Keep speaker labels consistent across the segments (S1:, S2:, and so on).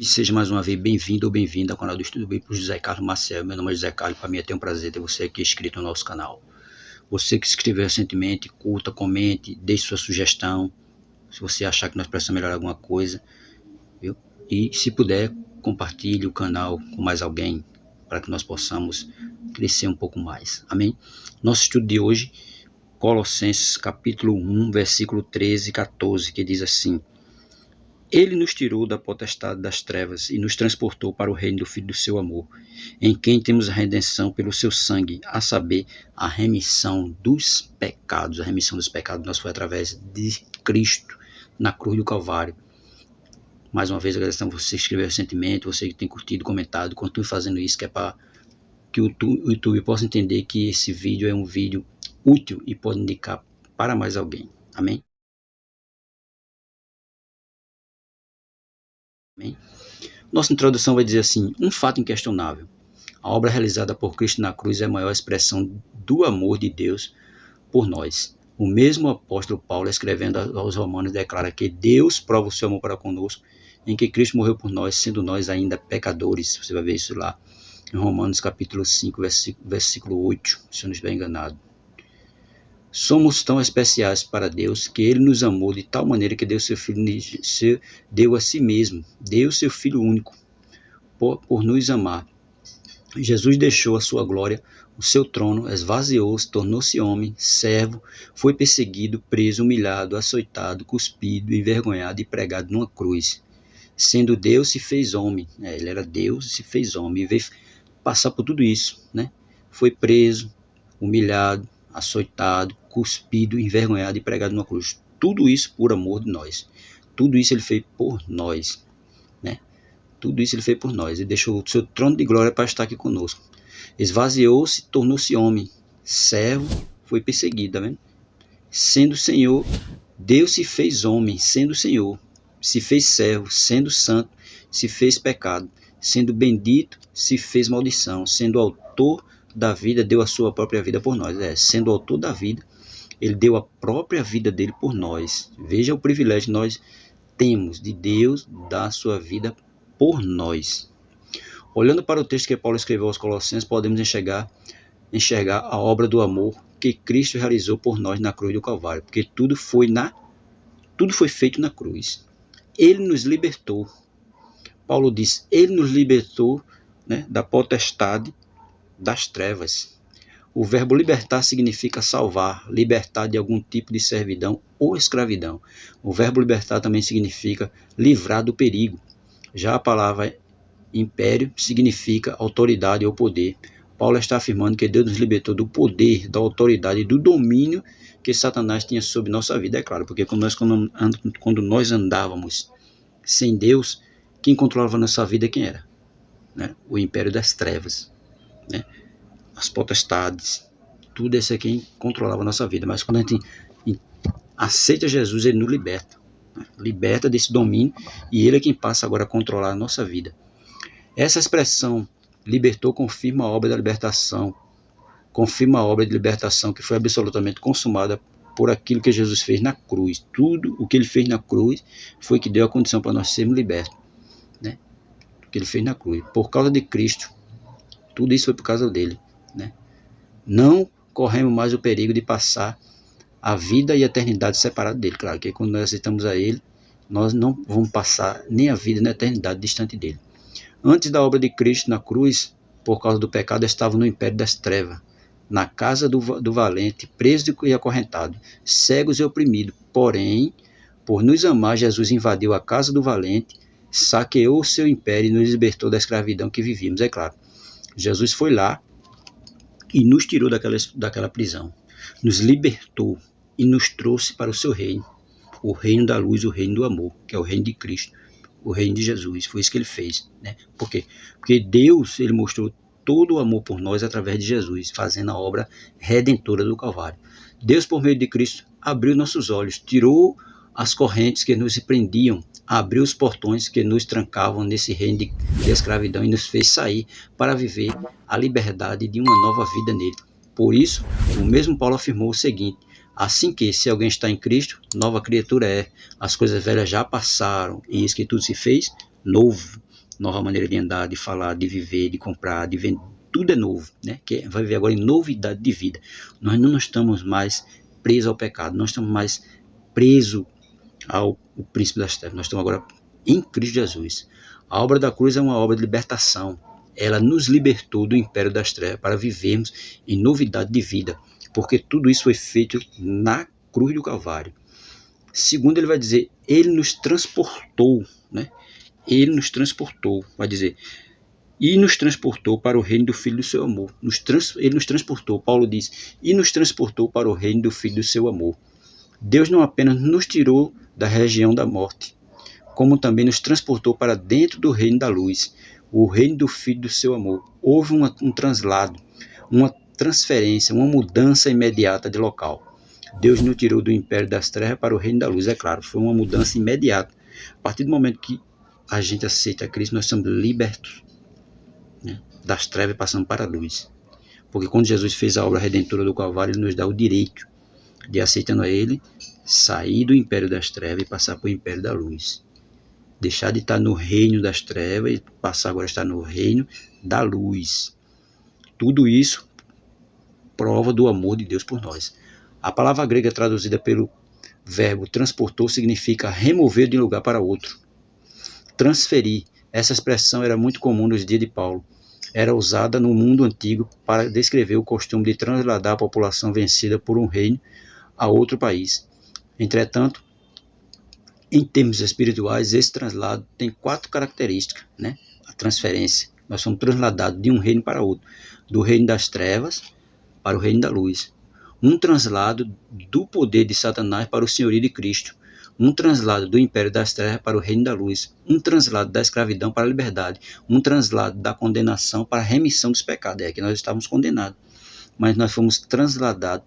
S1: E seja mais uma vez bem-vindo ou bem-vinda ao canal do Estudo Bíblico José Carlos Maciel. Meu nome é José Carlos e para mim é um prazer ter você aqui inscrito no nosso canal. Você que se inscreveu recentemente, curta, comente, deixe sua sugestão, se você achar que nós precisamos melhorar alguma coisa, viu? E se puder, compartilhe o canal com mais alguém, para que nós possamos crescer um pouco mais. Amém? Nosso estudo de hoje, Colossenses capítulo 1, versículo 13 e 14, que diz assim: Ele nos tirou da potestade das trevas e nos transportou para o reino do Filho do seu amor, em quem temos a redenção pelo seu sangue, a saber, a remissão dos pecados. A remissão dos pecados nós foi através de Cristo na cruz do Calvário. Mais uma vez agradecemos você que escreveu recentemente, você que tem curtido, comentado, continue fazendo isso, que é para que o YouTube possa entender que esse vídeo é um vídeo útil e pode indicar para mais alguém. Amém? Amém? Nossa introdução vai dizer assim: um fato inquestionável. A obra realizada por Cristo na cruz é a maior expressão do amor de Deus por nós. O mesmo apóstolo Paulo, escrevendo aos Romanos, declara que Deus prova o seu amor para conosco, em que Cristo morreu por nós, sendo nós ainda pecadores. Você vai ver isso lá em Romanos capítulo 5, versículo 8, se eu não estiver enganado. Somos tão especiais para Deus que Ele nos amou de tal maneira que deu seu Filho, deu a si mesmo, deu seu Filho único, por nos amar. Jesus deixou a sua glória, o seu trono, esvaziou-se, tornou-se homem, servo, foi perseguido, preso, humilhado, açoitado, cuspido, envergonhado e pregado numa cruz. Sendo Deus, se fez homem. Ele era Deus e se fez homem, e veio passar por tudo isso, né? Foi preso, humilhado, açoitado, cuspido, envergonhado e pregado numa cruz. Tudo isso por amor de nós. Tudo isso ele fez por nós, né? Tudo isso ele fez por nós. Ele deixou o seu trono de glória para estar aqui conosco. Esvaziou-se, tornou-se homem. Servo, foi perseguido, tá vendo? Sendo Senhor, Deus se fez homem, sendo Senhor. Se fez servo, sendo santo, se fez pecado. Sendo bendito, se fez maldição. Sendo autor da vida, deu a sua própria vida por nós. Sendo autor da vida, ele deu a própria vida dele por nós. Veja o privilégio que nós temos de Deus dar a sua vida por nós. Olhando para o texto que Paulo escreveu aos Colossenses, podemos enxergar a obra do amor que Cristo realizou por nós na cruz do Calvário, porque tudo foi feito na cruz. Ele nos libertou. Paulo diz: ele nos libertou, né, da potestade das trevas. O verbo libertar significa salvar, libertar de algum tipo de servidão ou escravidão. O verbo libertar também significa livrar do perigo. Já a palavra império significa autoridade ou poder. Paulo está afirmando que Deus nos libertou do poder, da autoridade e do domínio que Satanás tinha sobre nossa vida. É claro, porque quando nós andávamos sem Deus, quem controlava nossa vida quem era? Né? O império das trevas, né? As potestades, tudo isso é quem controlava a nossa vida. Mas quando a gente aceita Jesus, ele nos liberta, né? Liberta desse domínio, e ele é quem passa agora a controlar a nossa vida. Essa expressão libertou confirma a obra da libertação, confirma a obra de libertação que foi absolutamente consumada por aquilo que Jesus fez na cruz. Tudo o que ele fez na cruz foi que deu a condição para nós sermos libertos, né? O que ele fez na cruz, por causa de Cristo, tudo isso foi por causa dele, né? Não corremos mais o perigo de passar a vida e a eternidade separados dele. Claro que quando nós aceitamos a ele, nós não vamos passar nem a vida nem a eternidade distante dele. Antes da obra de Cristo na cruz, por causa do pecado, estava no império das trevas, na casa do valente, preso e acorrentado, cegos e oprimidos. Porém, por nos amar, Jesus invadiu a casa do valente, saqueou o seu império e nos libertou da escravidão que vivíamos. É claro, Jesus foi lá e nos tirou daquela prisão, nos libertou e nos trouxe para o seu reino, o reino da luz, o reino do amor, que é o reino de Cristo, o reino de Jesus. Foi isso que ele fez, né? Por quê? Porque Deus, ele mostrou todo o amor por nós através de Jesus, fazendo a obra redentora do Calvário. Deus, por meio de Cristo, abriu nossos olhos, tirou as correntes que nos prendiam, abriu os portões que nos trancavam nesse reino de escravidão e nos fez sair para viver a liberdade de uma nova vida nele. Por isso, o mesmo Paulo afirmou o seguinte: assim que, se alguém está em Cristo, nova criatura é. As coisas velhas já passaram, e eis que tudo se fez novo. nova maneira de andar, de falar, de viver, de comprar, de vender. Tudo é novo, né? Que vai viver agora em novidade de vida. Nós não estamos mais presos ao pecado, não estamos mais presos ao príncipe das trevas. Nós estamos agora em Cristo Jesus. A obra da cruz é uma obra de libertação. Ela nos libertou do império das trevas para vivermos em novidade de vida, porque tudo isso foi feito na cruz do Calvário. Segundo, ele vai dizer, ele nos transportou, né? Ele nos transportou, vai dizer, e nos transportou para o reino do Filho do seu amor. Ele nos transportou, Paulo diz, e nos transportou para o reino do Filho do seu amor. Deus não apenas nos tirou da região da morte, como também nos transportou para dentro do reino da luz, o reino do Filho do seu amor. Houve um translado, uma transferência, uma mudança imediata de local. Deus nos tirou do império das trevas para o reino da luz, é claro, foi uma mudança imediata. A partir do momento que a gente aceita Cristo, nós somos libertos, né, das trevas e passamos para a luz. Porque quando Jesus fez a obra redentora do Calvário, ele nos dá o direito de, aceitando a ele, sair do império das trevas e passar para o império da luz. Deixar de estar no reino das trevas e passar agora a estar no reino da luz. Tudo isso prova do amor de Deus por nós. A palavra grega traduzida pelo verbo transportou significa remover de um lugar para outro. Transferir. Essa expressão era muito comum nos dias de Paulo. Era usada no mundo antigo para descrever o costume de trasladar a população vencida por um reino a outro país. Entretanto, em termos espirituais, esse traslado tem 4 características, né? A transferência. Nós somos transladados de um reino para outro. Do reino das trevas para o reino da luz. Um translado do poder de Satanás para o senhorio de Cristo. Um translado do império das trevas para o reino da luz. Um translado da escravidão para a liberdade. Um translado da condenação para a remissão dos pecados. É que nós estávamos condenados. Mas nós fomos transladados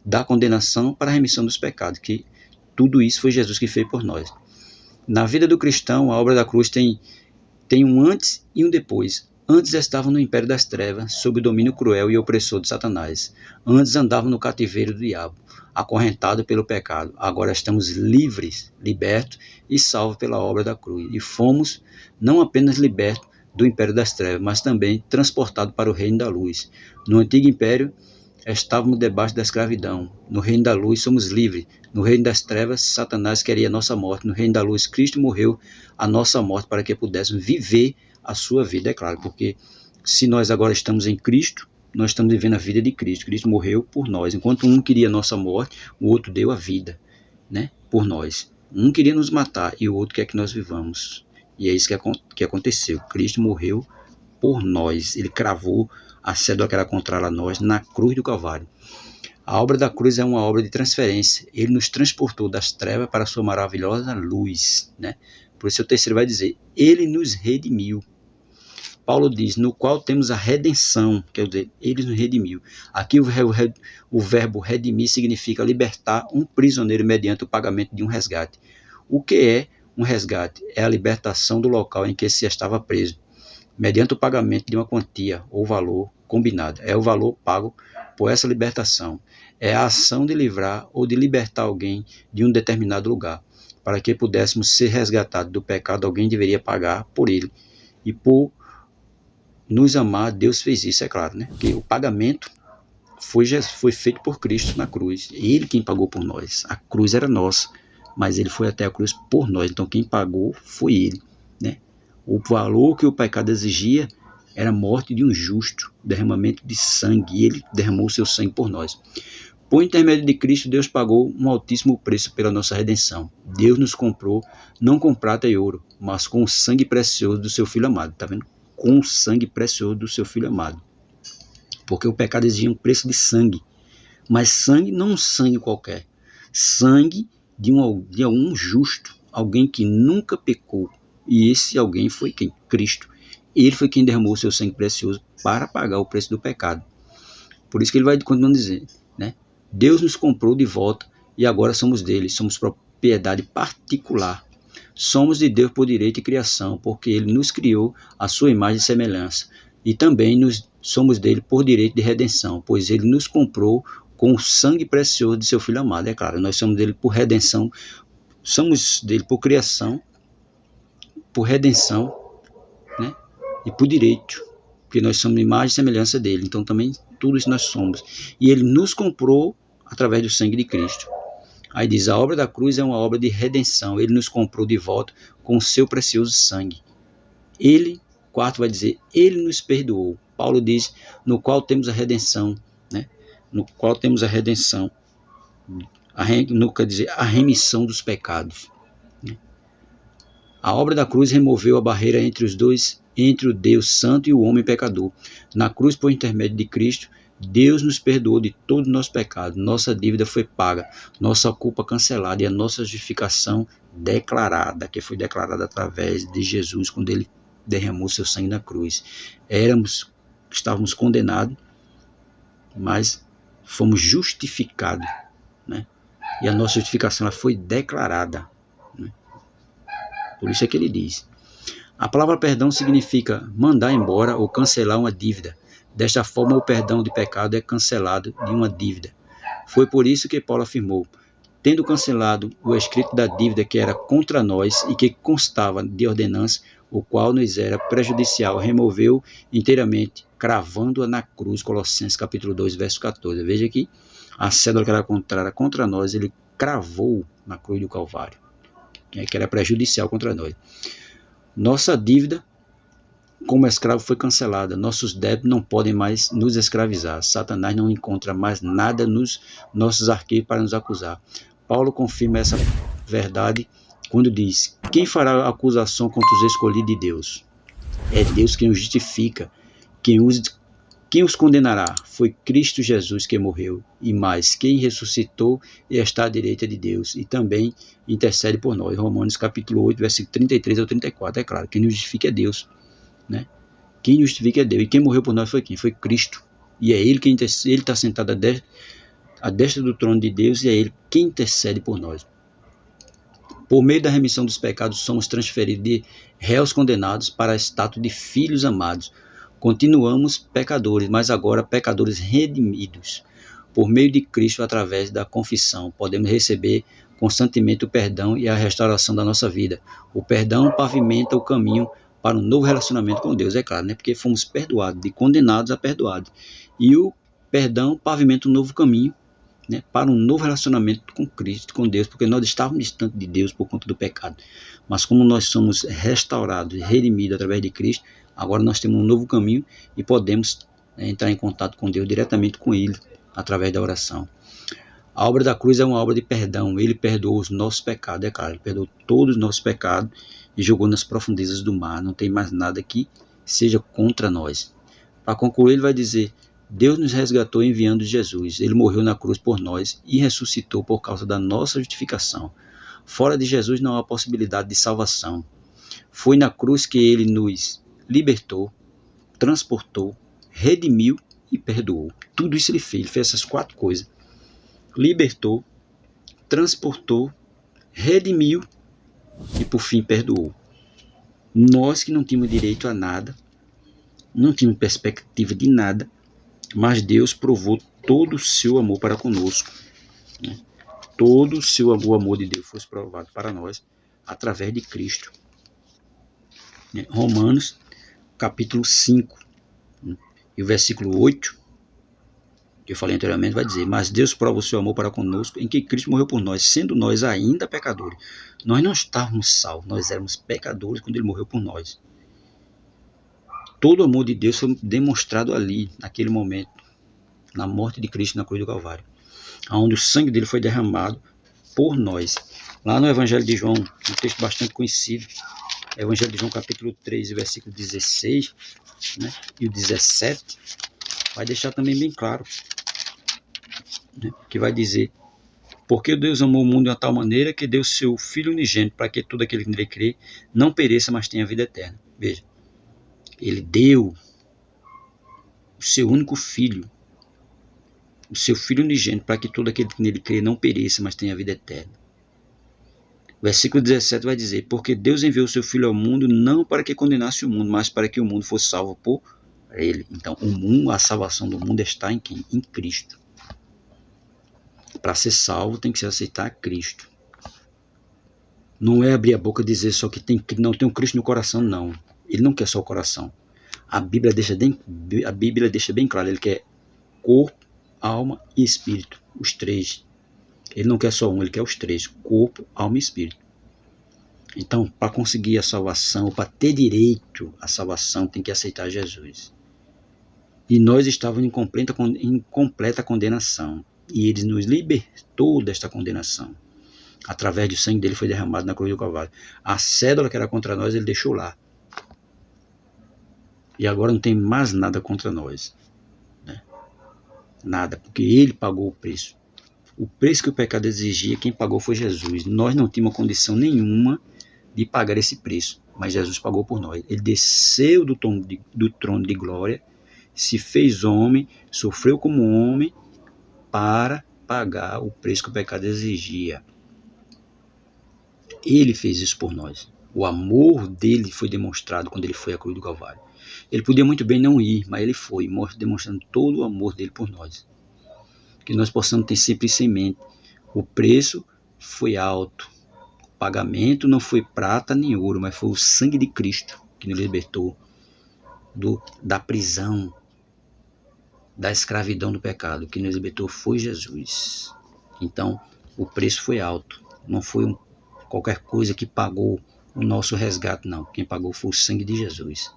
S1: da condenação para a remissão dos pecados. Que tudo isso foi Jesus que fez por nós. Na vida do cristão, a obra da cruz tem um antes e um depois. Antes estavam no império das trevas, sob o domínio cruel e opressor de Satanás. Antes andavam no cativeiro do diabo, acorrentados pelo pecado. Agora estamos livres, libertos e salvos pela obra da cruz. E fomos não apenas libertos do império das trevas, mas também transportados para o reino da luz. No antigo império, estávamos debaixo da escravidão. No reino da luz, somos livres. No reino das trevas, Satanás queria a nossa morte. No reino da luz, Cristo morreu a nossa morte para que pudéssemos viver a sua vida, é claro, porque se nós agora estamos em Cristo, nós estamos vivendo a vida de Cristo. Cristo morreu por nós. Enquanto um queria a nossa morte, o outro deu a vida, né, por nós. Um queria nos matar e o outro quer que nós vivamos. E é isso que aconteceu. Cristo morreu por nós. Ele cravou a cédula que era contrária a nós na cruz do Calvário. A obra da cruz é uma obra de transferência. Ele nos transportou das trevas para a sua maravilhosa luz, né? Por isso o terceiro vai dizer, ele nos redimiu. Paulo diz, no qual temos a redenção, quer dizer, ele nos redimiu. Aqui o verbo redimir significa libertar um prisioneiro mediante o pagamento de um resgate. O que é um resgate? É a libertação do local em que se estava preso, mediante o pagamento de uma quantia ou valor combinado. É o valor pago por essa libertação. É a ação de livrar ou de libertar alguém de um determinado lugar. Para que pudéssemos ser resgatados do pecado, alguém deveria pagar por ele. E por nos amar, Deus fez isso, é claro, né? Porque o pagamento foi feito por Cristo na cruz. Ele quem pagou por nós. A cruz era nossa, mas ele foi até a cruz por nós. Então quem pagou foi ele, né? O valor que o pecado exigia era a morte de um justo, derramamento de sangue. E ele derramou o seu sangue por nós. Por intermédio de Cristo, Deus pagou um altíssimo preço pela nossa redenção. Deus nos comprou, não com prata e ouro, mas com o sangue precioso do seu Filho amado. Está vendo? Com o sangue precioso do seu Filho amado. Porque o pecado exigia um preço de sangue. Mas sangue, não um sangue qualquer. Sangue de algum justo. Alguém que nunca pecou. E esse alguém foi quem? Cristo. Ele foi quem derramou o seu sangue precioso para pagar o preço do pecado. Por isso que ele vai continuando dizendo, né? Deus nos comprou de volta e agora somos dele. Somos propriedade particular. Somos de Deus por direito e criação, porque ele nos criou à sua imagem e semelhança. E também somos dele por direito de redenção, pois ele nos comprou com o sangue precioso de seu Filho amado. É claro, nós somos dele por redenção, somos dele por criação, por redenção e por direito, porque nós somos imagem e semelhança dele, então também tudo isso nós somos. E ele nos comprou através do sangue de Cristo. Aí diz, a obra da cruz é uma obra de redenção, ele nos comprou de volta com o seu precioso sangue. Ele, quarto vai dizer, ele nos perdoou. Paulo diz, no qual temos a redenção, né? No qual temos a redenção, quer dizer, a remissão dos pecados. A obra da cruz removeu a barreira entre os dois, entre o Deus santo e o homem pecador. Na cruz, por intermédio de Cristo, Deus nos perdoou de todo o nosso pecado. Nossa dívida foi paga, nossa culpa cancelada e a nossa justificação declarada, que foi declarada através de Jesus, quando ele derramou seu sangue na cruz. Estávamos condenados, mas fomos justificados, né? E a nossa justificação ela foi declarada, né? Por isso é que ele diz. A palavra perdão significa mandar embora ou cancelar uma dívida. Desta forma, o perdão de pecado é cancelado de uma dívida. Foi por isso que Paulo afirmou, tendo cancelado o escrito da dívida que era contra nós e que constava de ordenança, o qual nos era prejudicial, removeu inteiramente, cravando-a na cruz. Colossenses capítulo 2, verso 14. Veja aqui, a cédula que era contrária contra nós, ele cravou na cruz do Calvário, que era prejudicial contra nós. Nossa dívida como escravo foi cancelada. Nossos débitos não podem mais nos escravizar. Satanás não encontra mais nada nos nossos arquivos para nos acusar. Paulo confirma essa verdade quando diz, quem fará acusação contra os escolhidos de Deus? É Deus quem os justifica. Quem os condenará? Foi Cristo Jesus que morreu, e mais, quem ressuscitou e está à direita de Deus, e também intercede por nós. Romanos capítulo 8, versículo 33 ao 34, é claro, quem nos justifica é Deus, né? Quem nos justifica é Deus, e quem morreu por nós foi quem? Foi Cristo, e é Ele quem ele está sentado à destra do trono de Deus, e é Ele quem intercede por nós. Por meio da remissão dos pecados, somos transferidos de réus condenados para a status de filhos amados. Continuamos pecadores, mas agora pecadores redimidos. Por meio de Cristo, através da confissão, podemos receber constantemente o perdão e a restauração da nossa vida. O perdão pavimenta o caminho para um novo relacionamento com Deus, é claro, né? Porque fomos perdoados, de condenados a perdoados. E o perdão pavimenta um novo caminho, né, para um novo relacionamento com Cristo, com Deus, porque nós estávamos distantes de Deus por conta do pecado. Mas como nós somos restaurados e redimidos através de Cristo, agora nós temos um novo caminho e podemos, né, entrar em contato com Deus diretamente com Ele, através da oração. A obra da cruz é uma obra de perdão. Ele perdoou os nossos pecados, é claro, Ele perdoou todos os nossos pecados e jogou nas profundezas do mar. Não tem mais nada que seja contra nós. Para concluir, ele vai dizer, Deus nos resgatou enviando Jesus. Ele morreu na cruz por nós e ressuscitou por causa da nossa justificação. Fora de Jesus não há possibilidade de salvação. Foi na cruz que ele nos libertou, transportou, redimiu e perdoou. Tudo isso ele fez essas 4 coisas. Libertou, transportou, redimiu e por fim perdoou. Nós que não tínhamos direito a nada, não tínhamos perspectiva de nada, mas Deus provou todo o seu amor para conosco, né? Todo o amor de Deus foi provado para nós através de Cristo. Romanos capítulo 5, né? E o versículo 8, que eu falei anteriormente, vai dizer, mas Deus prova o seu amor para conosco em que Cristo morreu por nós, sendo nós ainda pecadores. Nós não estávamos salvos, nós éramos pecadores quando ele morreu por nós. Todo o amor de Deus foi demonstrado ali, naquele momento, na morte de Cristo na cruz do Calvário, onde o sangue dele foi derramado por nós. Lá no Evangelho de João, um texto bastante conhecido, Evangelho de João capítulo 3, versículo 16, né, e o 17, vai deixar também bem claro, né, que vai dizer, porque Deus amou o mundo de uma tal maneira que deu seu Filho unigênito para que todo aquele que nele crê não pereça, mas tenha vida eterna. Veja, ele deu o seu único filho, o seu Filho unigênito, para que todo aquele que nele crê não pereça, mas tenha vida eterna. O versículo 17 vai dizer, porque Deus enviou o seu Filho ao mundo não para que condenasse o mundo, mas para que o mundo fosse salvo por ele. Então, a salvação do mundo está em quem? Em Cristo. Para ser salvo tem que se aceitar Cristo. Não é abrir a boca e dizer só que não tem um Cristo no coração, não. Ele não quer só o coração. A Bíblia deixa bem claro, ele quer corpo, alma e espírito, os três. Ele não quer só um, ele quer os três, corpo, alma e espírito. Então, para conseguir a salvação, para ter direito à salvação, tem que aceitar Jesus. E nós estávamos em completa condenação. E ele nos libertou desta condenação. Através do sangue dele foi derramado na cruz do Calvário. A cédula que era contra nós, ele deixou lá. E agora não tem mais nada contra nós. Né? Nada, porque ele pagou o preço. O preço que o pecado exigia, quem pagou foi Jesus. Nós não tínhamos condição nenhuma de pagar esse preço, mas Jesus pagou por nós. Ele desceu do trono de glória, se fez homem, sofreu como homem para pagar o preço que o pecado exigia. Ele fez isso por nós. O amor dele foi demonstrado quando ele foi à cruz do Calvário. Ele podia muito bem não ir, mas ele foi, demonstrando todo o amor dele por nós. Que nós possamos ter sempre isso em mente. O preço foi alto. O pagamento não foi prata nem ouro, mas foi o sangue de Cristo que nos libertou da prisão, da escravidão do pecado. Que nos libertou foi Jesus. Então, o preço foi alto. Não foi qualquer coisa que pagou o nosso resgate, não. Quem pagou foi o sangue de Jesus.